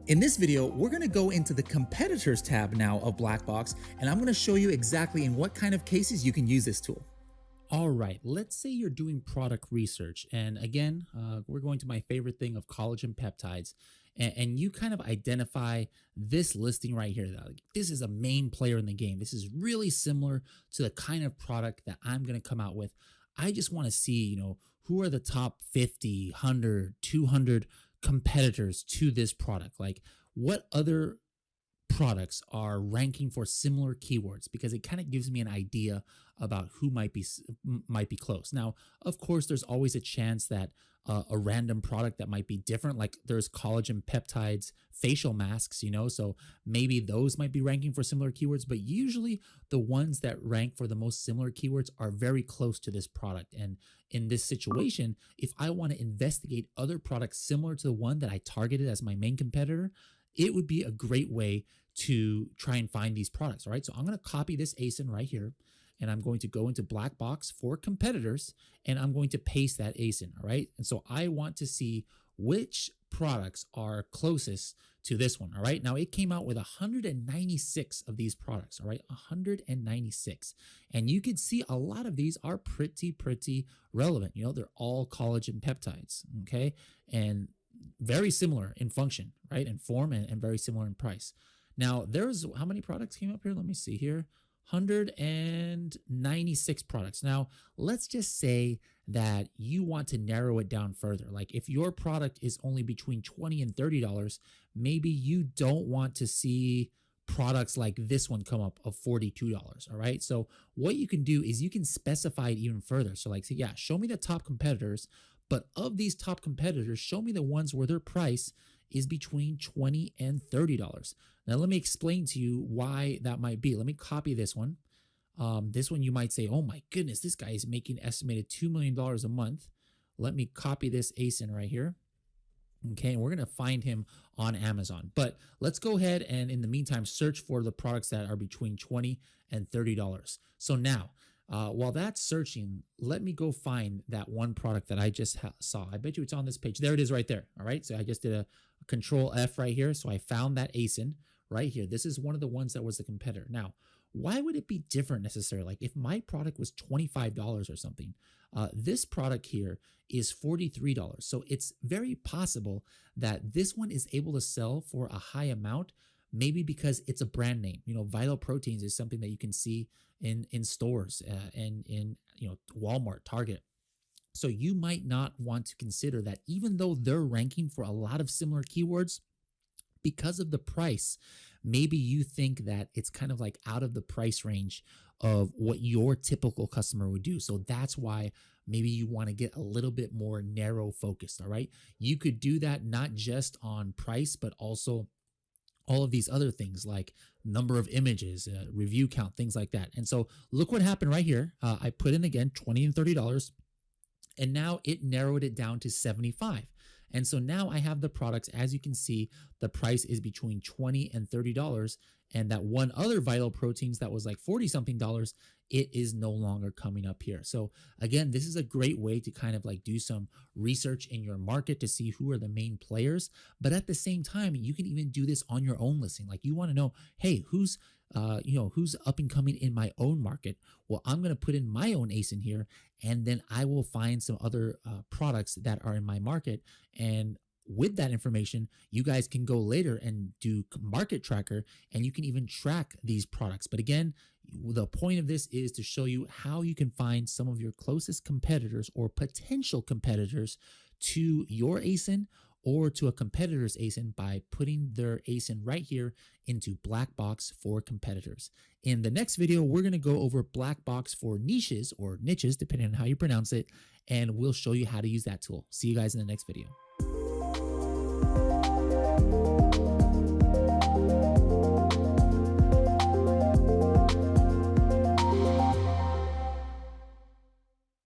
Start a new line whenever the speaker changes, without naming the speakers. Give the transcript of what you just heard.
In this video, we're going to go into the competitors tab now of Black Box, and I'm going to show you exactly in what kind of cases you can use this tool.
All right, let's say you're doing product research. And again, we're going to my favorite thing of collagen peptides. And you kind of identify this listing right here. Like, this is a main player in the game. This is really similar to the kind of product that I'm going to come out with. I just want to see, who are the top 50, 100, 200 competitors to this product? Like, what other products are ranking for similar keywords, because it kind of gives me an idea about who might be close. Now, of course, there's always a chance that a random product that might be different, like there's collagen peptides facial masks, so maybe those might be ranking for similar keywords, but usually the ones that rank for the most similar keywords are very close to this product. And in this situation, if I want to investigate other products similar to the one that I targeted as my main competitor, it would be a great way to try and find these products. All right, so I'm going to copy this ASIN right here, and I'm going to go into Black Box for competitors, and I'm going to paste that ASIN. All right, and so I want to see which products are closest to this one. All right, now it came out with 196 of these products. All right, 196, and you can see a lot of these are pretty relevant. They're all collagen peptides. Okay, and very similar in function, right, and form, and very similar in price. Now, there's how many products came up here? Let me see here. 196 products. Now, let's just say that you want to narrow it down further. Like, if your product is only between $20 and $30, maybe you don't want to see products like this one come up of $42. All right, so what you can do is you can specify it even further. So like, say, yeah, show me the top competitors, but of these top competitors, show me the ones where their price is between $20 and $30. Now, let me explain to you why that might be. Let me copy this one. This one you might say, oh my goodness, this guy is making estimated $2 million a month. Let me copy this ASIN right here. Okay, and we're going to find him on Amazon. But let's go ahead and in the meantime, search for the products that are between $20 and $30. So now, while that's searching, let me go find that one product that I just saw. I bet you it's on this page. There it is right there. All right, so I just did a Control F right here. So I found that ASIN right here. This is one of the ones that was the competitor. Now, why would it be different necessarily? Like, if my product was $25 or something, this product here is $43. So it's very possible that this one is able to sell for a high amount, maybe because it's a brand name. Vital Proteins is something that you can see in stores and in Walmart, Target. So you might not want to consider that, even though they're ranking for a lot of similar keywords, because of the price, maybe you think that it's kind of like out of the price range of what your typical customer would do. So that's why maybe you want to get a little bit more narrow focused. All right, you could do that not just on price, but also all of these other things like number of images, review count, things like that. And so look what happened right here. I put in again $20 and $30, and now it narrowed it down to 75. And so now I have the products. As you can see, the price is between $20 and $30. And that one other Vital Proteins that was like 40 something dollars, it is no longer coming up here. So again, this is a great way to kind of like do some research in your market to see who are the main players. But at the same time, you can even do this on your own listing. Like, you want to know, hey, who's up and coming in my own market? Well, I'm going to put in my own ASIN here, and then I will find some other products that are in my market. And with that information, you guys can go later and do market tracker, and you can even track these products. But again, the point of this is to show you how you can find some of your closest competitors or potential competitors to your ASIN or to a competitor's ASIN by putting their ASIN right here into Black Box for competitors. In the next video, we're going to go over Black Box for niches, or niches, depending on how you pronounce it, and we'll show you how to use that tool. See you guys in the next video.